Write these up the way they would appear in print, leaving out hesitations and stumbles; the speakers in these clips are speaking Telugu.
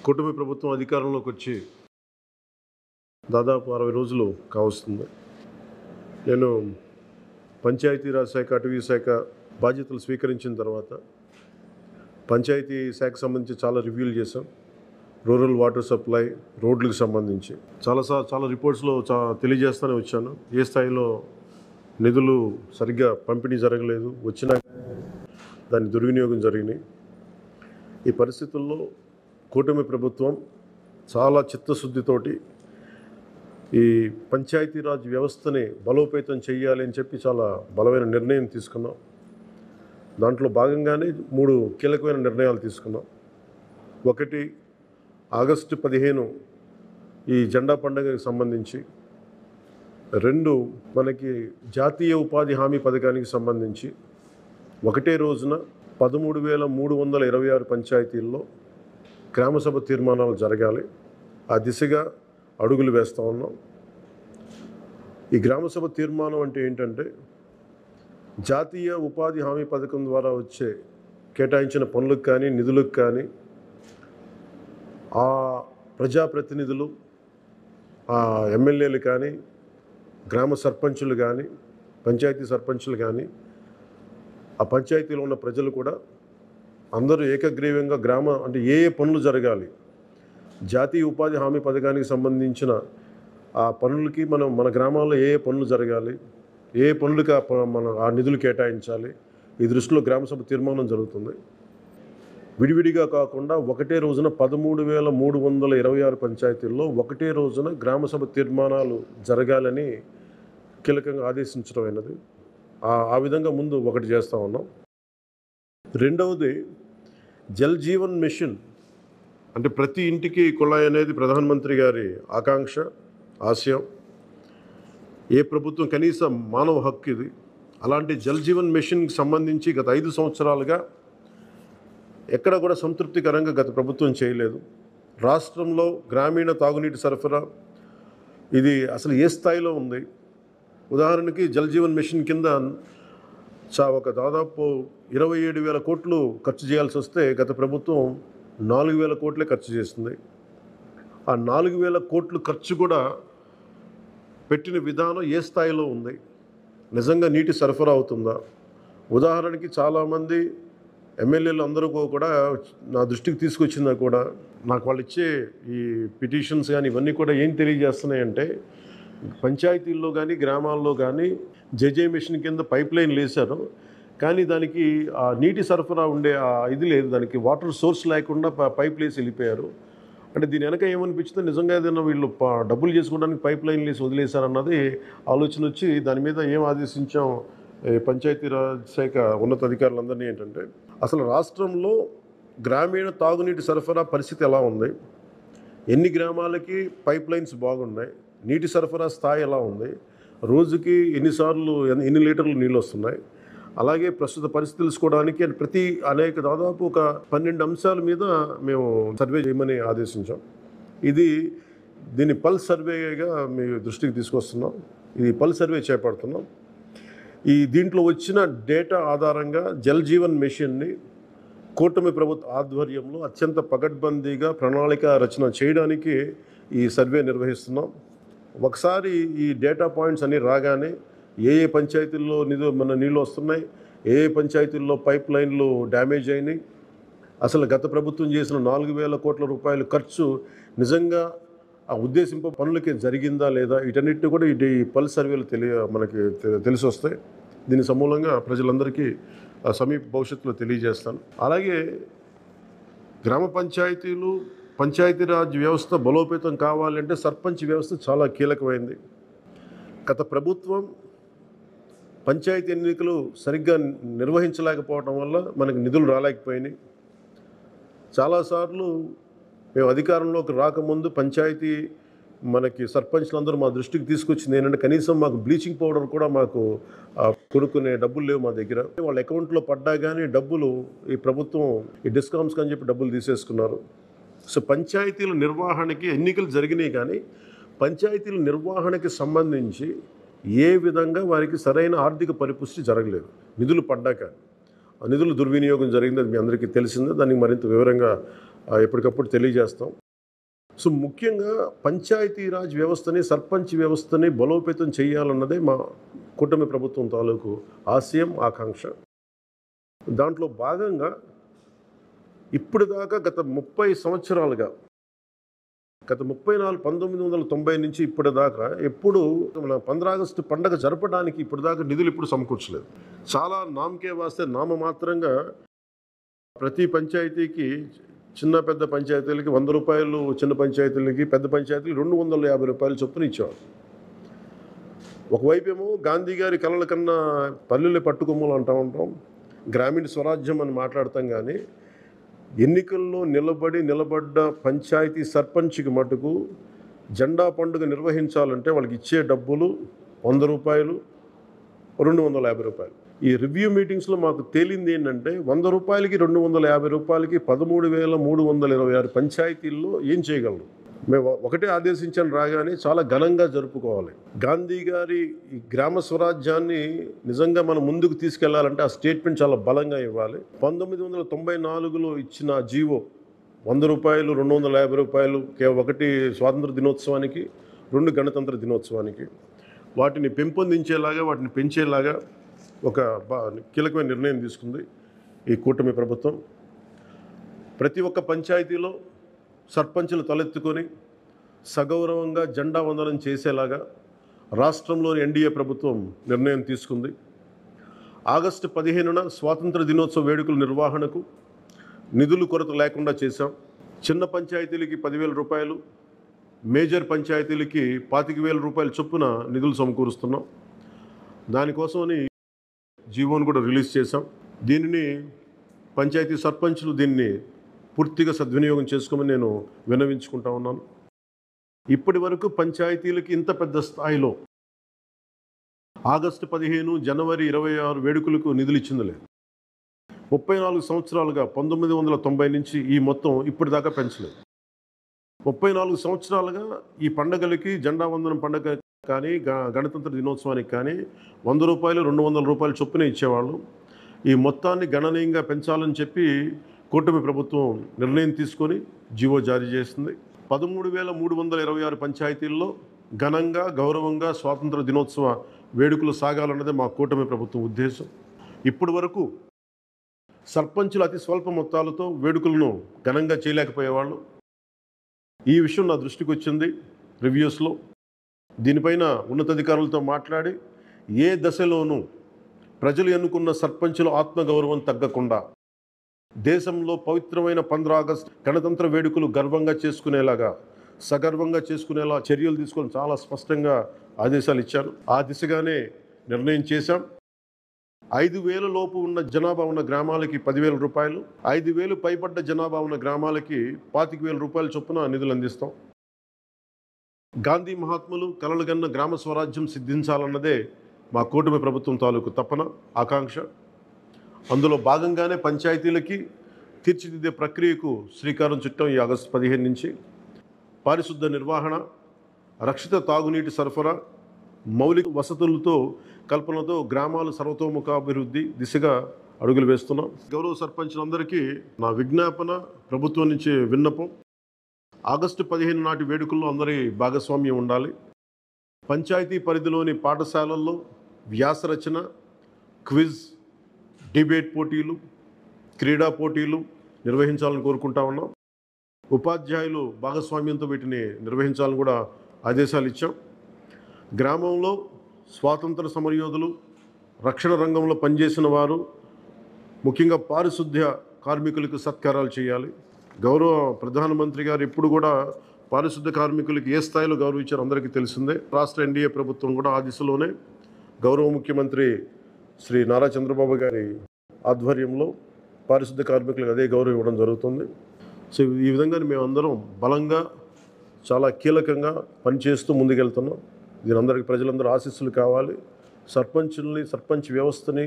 కూటమి ప్రభుత్వం అధికారంలోకి వచ్చి దాదాపు 60 రోజులు కావస్తుంది. నేను పంచాయతీరాజ్ శాఖ, అటవీ శాఖ బాధ్యతలు స్వీకరించిన తర్వాత పంచాయతీ శాఖకు సంబంధించి చాలా రివ్యూలు చేశాం. రూరల్ వాటర్ సప్లై, రోడ్లకు సంబంధించి చాలా రిపోర్ట్స్లో తెలియజేస్తూనే వచ్చాను. ఏ స్థాయిలో నిధులు సరిగ్గా పంపిణీ జరగలేదు, వచ్చినా దాని దుర్వినియోగం జరిగినాయి. ఈ పరిస్థితుల్లో కూటమి ప్రభుత్వం చాలా చిత్తశుద్ధితోటి ఈ పంచాయతీరాజ్ వ్యవస్థని బలోపేతం చేయాలి అని చెప్పి చాలా బలమైన నిర్ణయం తీసుకున్నాం. దాంట్లో భాగంగానే 3 కీలకమైన నిర్ణయాలు తీసుకున్నాం. ఒకటి, ఆగస్టు 15 ఈ జెండా పండుగకి సంబంధించి. 2, మనకి జాతీయ ఉపాధి హామీ పథకానికి సంబంధించి ఒకటే రోజున 13,326 పంచాయతీల్లో గ్రామసభ తీర్మానాలు జరగాలి. ఆ దిశగా అడుగులు వేస్తూ ఉన్నాం. ఈ గ్రామసభ తీర్మానం అంటే ఏంటంటే, జాతీయ ఉపాధి హామీ పథకం ద్వారా వచ్చే కేటాయించిన పనులకు కానీ నిధులకు కానీ ఆ ప్రజాప్రతినిధులు, ఆ ఎమ్మెల్యేలు కానీ, గ్రామ సర్పంచులు కానీ, పంచాయతీ సర్పంచులు కానీ, ఆ పంచాయతీలో ఉన్న ప్రజలు కూడా అందరూ ఏకగ్రీవంగా అంటే ఏ పనులు జరగాలి, జాతీయ ఉపాధి హామీ పథకానికి సంబంధించిన ఆ పనులకి మన గ్రామాల్లో ఏ పనులు జరగాలి, ఏ పనులకి ఆ నిధులు కేటాయించాలి, ఈ దృష్టిలో గ్రామసభ తీర్మానం జరుగుతుంది. విడివిడిగా కాకుండా ఒకటే రోజున 13,326 పంచాయతీల్లో ఒకటే రోజున గ్రామసభ తీర్మానాలు జరగాలని కీలకంగా ఆదేశించడం అయినది. ఆ విధంగా ముందు ఒకటి చేస్తూ ఉన్నాం. రెండవది, జల్ జీవన్ మిషన్. అంటే ప్రతి ఇంటికి కుళాయి అనేది ప్రధానమంత్రి గారి ఆకాంక్ష, ఆశయం. ఏ ప్రభుత్వం కనీసం మానవ హక్కు ఇది. అలాంటి జల్ జీవన్ మిషన్కి సంబంధించి గత 5 సంవత్సరాలుగా ఎక్కడ కూడా సంతృప్తికరంగా గత ప్రభుత్వం చేయలేదు. రాష్ట్రంలో గ్రామీణ తాగునీటి సరఫరా ఇది అసలు ఏ స్థాయిలో ఉంది? ఉదాహరణకి జల్ జీవన్ మిషన్ కింద ఒక దాదాపు 27,000 కోట్లు ఖర్చు చేయాల్సి వస్తే గత ప్రభుత్వం 4,000 కోట్లే ఖర్చు చేస్తుంది. ఆ 4,000 కోట్లు ఖర్చు కూడా పెట్టిన విధానం ఏ స్థాయిలో ఉంది? నిజంగా నీటి సరఫరా అవుతుందా? ఉదాహరణకి చాలామంది ఎమ్మెల్యేలు అందరూ కూడా నా దృష్టికి తీసుకొచ్చిందా కూడా, నాకు వాళ్ళు ఇచ్చే ఈ పిటిషన్స్ కానీ ఇవన్నీ కూడా ఏం తెలియజేస్తున్నాయంటే, పంచాయతీల్లో కానీ గ్రామాల్లో కానీ జేజే మిషన్ కింద పైప్ లైన్లు వేశారు, కానీ దానికి ఆ నీటి సరఫరా ఉండే ఇది లేదు, దానికి వాటర్ సోర్స్ లేకుండా పైప్ వేసి వెళ్ళిపోయారు. అంటే దీని వెనక ఏమనిపించిందో, నిజంగా ఏదైనా వీళ్ళు డబ్బులు చేసుకోవడానికి పైప్ లైన్లు వేసి వదిలేశారన్నది ఆలోచన వచ్చి దాని మీద ఏం ఆదేశించాం పంచాయతీరాజ్ శాఖ ఉన్నతాధికారులందరినీ ఏంటంటే, అసలు రాష్ట్రంలో గ్రామీణ తాగునీటి సరఫరా పరిస్థితి ఎలా ఉంది, ఎన్ని గ్రామాలకి పైప్ లైన్స్ బాగున్నాయి, నీటి సరఫరా స్థాయి ఎలా ఉంది, రోజుకి ఎన్ని లీటర్లు నీళ్ళు వస్తున్నాయి, అలాగే ప్రస్తుత పరిస్థితి తెలుసుకోవడానికి దాదాపు ఒక 12 అంశాల మీద మేము సర్వే చేయమని ఆదేశించాం. దీన్ని పల్స్ సర్వేగా మీ దృష్టికి తీసుకొస్తున్నాం. ఇది పల్స్ సర్వే చేపడుతున్నాం. దీంట్లో వచ్చిన డేటా ఆధారంగా జల్ జీవన్ మిషన్ని కూటమి ప్రభుత్వ ఆధ్వర్యంలో అత్యంత పకడ్బందీగా ప్రణాళిక రచన చేయడానికి ఈ సర్వే నిర్వహిస్తున్నాం. ఒకసారి ఈ డేటా పాయింట్స్ అన్నీ రాగానే ఏ పంచాయతీల్లో నీళ్ళు వస్తున్నాయి, ఏ పంచాయతీల్లో పైప్ లైన్లు డ్యామేజ్ అయినాయి, అసలు గత ప్రభుత్వం చేసిన 4,000 కోట్ల రూపాయల ఖర్చు నిజంగా ఆ ఉద్దేశింప పనులకి జరిగిందా లేదా, వీటన్నిటిని కూడా ఈ పల్స్ సర్వేలు మనకి తెలిసి వస్తాయి. దీని సమూలంగా ప్రజలందరికీ సమీప భవిష్యత్తులో తెలియజేస్తాను. అలాగే గ్రామ పంచాయతీలు, పంచాయతీరాజ్ వ్యవస్థ బలోపేతం కావాలంటే సర్పంచ్ వ్యవస్థ చాలా కీలకమైంది. గత ప్రభుత్వం పంచాయతీ ఎన్నికలు సరిగ్గా నిర్వహించలేకపోవడం వల్ల మనకు నిధులు రాలేకపోయినాయి. చాలాసార్లు మేము అధికారంలోకి రాకముందు పంచాయతీ మనకి సర్పంచ్లందరూ మా దృష్టికి తీసుకొచ్చింది ఏంటంటే, కనీసం మాకు బ్లీచింగ్ పౌడర్ కూడా మాకు కొనుక్కునే డబ్బులు లేవు మా దగ్గర. వాళ్ళ అకౌంట్లో పడ్డా కానీ డబ్బులు ఈ ప్రభుత్వం ఈ డిస్కౌంట్స్కి అని చెప్పి డబ్బులు తీసేసుకున్నారు. సో పంచాయతీల నిర్వహణకి ఎన్నికలు జరిగినాయి, కానీ పంచాయతీల నిర్వహణకి సంబంధించి ఏ విధంగా వారికి సరైన ఆర్థిక పరిపుష్టి జరగలేదు నిధులు పడ్డాక. నిధుల దుర్వినియోగం జరిగింది, అది మీ అందరికీ తెలిసిందే. దానికి మరింత వివరంగా ఎప్పటికప్పుడు తెలియజేస్తాం. సో ముఖ్యంగా పంచాయతీరాజ్ వ్యవస్థని, సర్పంచ్ వ్యవస్థని బలోపేతం చేయాలన్నదే మా కూటమి ప్రభుత్వం తాలూకు ఆశయం, ఆకాంక్ష. దాంట్లో భాగంగా ఇప్పటిదాకా గత 30 సంవత్సరాలుగా, గత 1990 నుంచి ఇప్పటిదాకా ఎప్పుడు మన 15 ఆగస్టు పండగ జరపడానికి ఇప్పటిదాకా నిధులు ఎప్పుడు సమకూర్చలేదు. చాలా నామకే వాస్తే నామమాత్రంగా ప్రతి పంచాయతీకి, చిన్న పెద్ద పంచాయతీలకి 100 రూపాయలు, చిన్న పంచాయతీలకి, పెద్ద పంచాయతీలకి 250 రూపాయలు చొప్పున ఇచ్చేవారు. ఒకవైపేమో గాంధీ గారి కలల కన్నా పల్లెలు పట్టుకొమ్మలు అంటూ ఉంటాం, గ్రామీణ స్వరాజ్యం అని మాట్లాడతాం. కానీ ఎన్నికల్లో నిలబడ్డ పంచాయతీ సర్పంచ్కి మటుకు జెండా పండుగ నిర్వహించాలంటే వాళ్ళకి ఇచ్చే డబ్బులు 100 రూపాయలు, 250 రూపాయలు. ఈ రివ్యూ మీటింగ్స్లో మాకు తేలింది ఏంటంటే 100 రూపాయలకి, 250 రూపాయలకి 13,326 పంచాయతీల్లో ఏం చేయగలరు? మేము ఒకటే ఆదేశించాను, రాగానే చాలా ఘనంగా జరుపుకోవాలి. గాంధీ గారి ఈ గ్రామ స్వరాజ్యాన్ని నిజంగా మనం ముందుకు తీసుకెళ్లాలంటే ఆ స్టేట్మెంట్ చాలా బలంగా ఇవ్వాలి. 1994లో ఇచ్చిన జీవో 100 రూపాయలు, 250 రూపాయలు, ఒకటి స్వాతంత్ర దినోత్సవానికి, 2 గణతంత్ర దినోత్సవానికి, వాటిని పెంపొందించేలాగా, వాటిని పెంచేలాగా ఒక కీలకమైన నిర్ణయం తీసుకుంది ఈ కూటమి ప్రభుత్వం. ప్రతి ఒక్క పంచాయతీలో సర్పంచులు తలెత్తుకొని సగౌరవంగా జెండా వందనం చేసేలాగా రాష్ట్రంలోని ఎన్డీఏ ప్రభుత్వం నిర్ణయం తీసుకుంది. ఆగస్టు 15న స్వాతంత్ర దినోత్సవ వేడుకల నిర్వహణకు నిధులు కొరత లేకుండా చేశాం. చిన్న పంచాయతీలకి 10,000 రూపాయలు, మేజర్ పంచాయతీలకి 25,000 రూపాయల చొప్పున నిధులు సమకూరుస్తున్నాం. దానికోసమని జీవోను కూడా రిలీజ్ చేశాం. దీనిని పంచాయతీ సర్పంచులు దీన్ని పూర్తిగా సద్వినియోగం చేసుకోమని నేను విన్నవించుకుంటా ఉన్నాను. ఇప్పటి వరకు పంచాయతీలకి ఇంత పెద్ద స్థాయిలో ఆగస్టు 15, జనవరి 26 వేడుకలకు నిధులు ఇచ్చింది లేదు. 34 సంవత్సరాలుగా 1990 నుంచి ఈ మొత్తం ఇప్పటిదాకా పెంచలేదు. 34 సంవత్సరాలుగా ఈ పండగలకి, జెండా వందనం పండగ కానీ, గణతంత్ర దినోత్సవానికి కానీ 100 రూపాయలు, 200 రూపాయలు చొప్పున ఇచ్చేవాళ్ళు. ఈ మొత్తాన్ని గణనీయంగా పెంచాలని చెప్పి కూటమి ప్రభుత్వం నిర్ణయం తీసుకొని జీవో జారీ చేసింది. 13,326 పంచాయతీల్లో ఘనంగా, గౌరవంగా స్వాతంత్ర దినోత్సవ వేడుకలు సాగాలన్నదే మా కూటమి ప్రభుత్వం ఉద్దేశం. ఇప్పటి వరకు సర్పంచులు అతి స్వల్ప మొత్తాలతో వేడుకలను ఘనంగా చేయలేకపోయేవాళ్ళు. ఈ విషయం నా దృష్టికి వచ్చింది రివ్యూస్లో. దీనిపైన ఉన్నతాధికారులతో మాట్లాడి ఏ దశలోనూ ప్రజలు ఎన్నుకున్న సర్పంచుల ఆత్మగౌరవం తగ్గకుండా దేశంలో పవిత్రమైన 15 ఆగస్టు గణతంత్ర వేడుకలు గర్వంగా చేసుకునేలాగా, సగర్వంగా చేసుకునేలా చర్యలు తీసుకొని చాలా స్పష్టంగా ఆదేశాలు ఇచ్చారు. ఆ దిశగానే నిర్ణయం చేశాం. 5,000 లోపు ఉన్న జనాభా ఉన్న గ్రామాలకి 10,000 రూపాయలు, 5,000 పైబడ్డ జనాభా ఉన్న గ్రామాలకి 25,000 రూపాయల చొప్పున నిధులు అందిస్తాం. గాంధీ మహాత్ములు కలలుగన్న గ్రామ స్వరాజ్యం సిద్ధించాలన్నదే మా కూటమి ప్రభుత్వం తాలూకు తపన, ఆకాంక్ష. అందులో భాగంగానే పంచాయతీలకి తీర్చిదిద్దే ప్రక్రియకు శ్రీకారం చుట్టాం. ఈ ఆగస్టు 15 నుంచి పారిశుద్ధ నిర్వహణ, రక్షిత తాగునీటి సరఫరా, మౌలిక వసతులతో కల్పనతో గ్రామాలు సర్వతోముఖాభివృద్ధి దిశగా అడుగులు వేస్తున్నాం. గౌరవ సర్పంచులందరికీ నా విజ్ఞాపన, ప్రభుత్వం నుంచి విన్నపం, ఆగస్టు 15 నాటి వేడుకల్లో అందరి భాగస్వామ్యం ఉండాలి. పంచాయతీ పరిధిలోని పాఠశాలల్లో వ్యాసరచన, క్విజ్, డిబేట్ పోటీలు, క్రీడా పోటీలు నిర్వహించాలని కోరుకుంటా ఉన్నాం. ఉపాధ్యాయులు భాగస్వామ్యంతో వీటిని నిర్వహించాలని కూడా ఆదేశాలు ఇచ్చాం. గ్రామంలో స్వాతంత్ర సమరయోధులు, రక్షణ రంగంలో పనిచేసిన వారు, ముఖ్యంగా పారిశుద్ధ్య కార్మికులకు సత్కారాలు చేయాలి. గౌరవ ప్రధానమంత్రి గారు ఇప్పుడు కూడా పారిశుద్ధ్య కార్మికులకి ఏ స్థాయిలో గౌరవించారో అందరికీ తెలిసిందే. రాష్ట్ర ఎన్డీఏ ప్రభుత్వం కూడా ఆ దిశలోనే గౌరవ ముఖ్యమంత్రి శ్రీ నారా చంద్రబాబు గారి ఆధ్వర్యంలో పారిశుద్ధ్య కార్మికులకు అదే గౌరవం ఇవ్వడం జరుగుతుంది. సో ఈ విధంగా మేమందరం బలంగా, చాలా కీలకంగా పనిచేస్తూ ముందుకెళ్తున్నాం. దీని అందరికీ ప్రజలందరూ ఆశీస్సులు కావాలి. సర్పంచుల్ని, సర్పంచ్ వ్యవస్థని,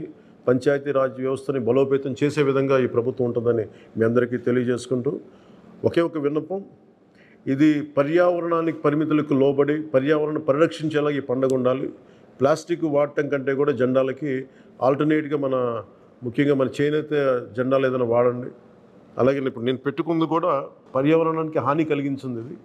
పంచాయతీరాజ్ వ్యవస్థని బలోపేతం చేసే విధంగా ఈ ప్రభుత్వం ఉంటుందని మీ అందరికీ తెలియజేసుకుంటూ, ఒకే ఒక విన్నపం, ఇది పర్యావరణానికి పరిమితులకు లోబడి పర్యావరణ పరిరక్షించేలా ఈ పండుగ ఉండాలి. ప్లాస్టిక్ వాడటం కంటే కూడా జెండాలకి ఆల్టర్నేట్గా మన ముఖ్యంగా మన చేనేత జెండాలు ఏదైనా వాడండి. అలాగే ఇప్పుడు నేను పెట్టుకుంది కూడా పర్యావరణానికి హాని కలిగించింది ఇది.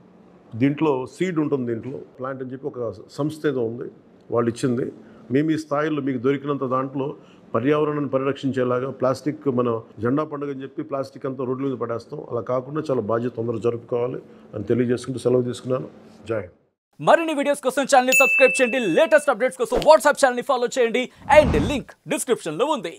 దీంట్లో సీడ్ ఉంటుంది, దీంట్లో ప్లాంట్ అని చెప్పి ఒక సంస్థ ఏదో ఉంది, వాళ్ళు ఇచ్చింది. మేము ఈ స్థాయిలో మీకు దొరికినంత దాంట్లో పర్యావరణాన్ని పరిరక్షించేలాగా ప్లాస్టిక్, మన జెండా పండుగ అని చెప్పి ప్లాస్టిక్ అంతా రోడ్ల మీద పడేస్తాం. అలా కాకుండా చాలా బాధ్యత తొందరగా జరుపుకోవాలి అని తెలియజేసుకుంటూ సెలవు తీసుకున్నాను. జై హింద్. మరిన్ని వీడియోస్ కోసం ఛానల్ ని సబ్స్క్రైబ్ చేయండి. లేటెస్ట్ అప్డేట్స్ కోసం వాట్సాప్ ఛానల్ ని ఫాలో చేయండి. అండ్ లింక్ డిస్క్రిప్షన్ లో ఉంది.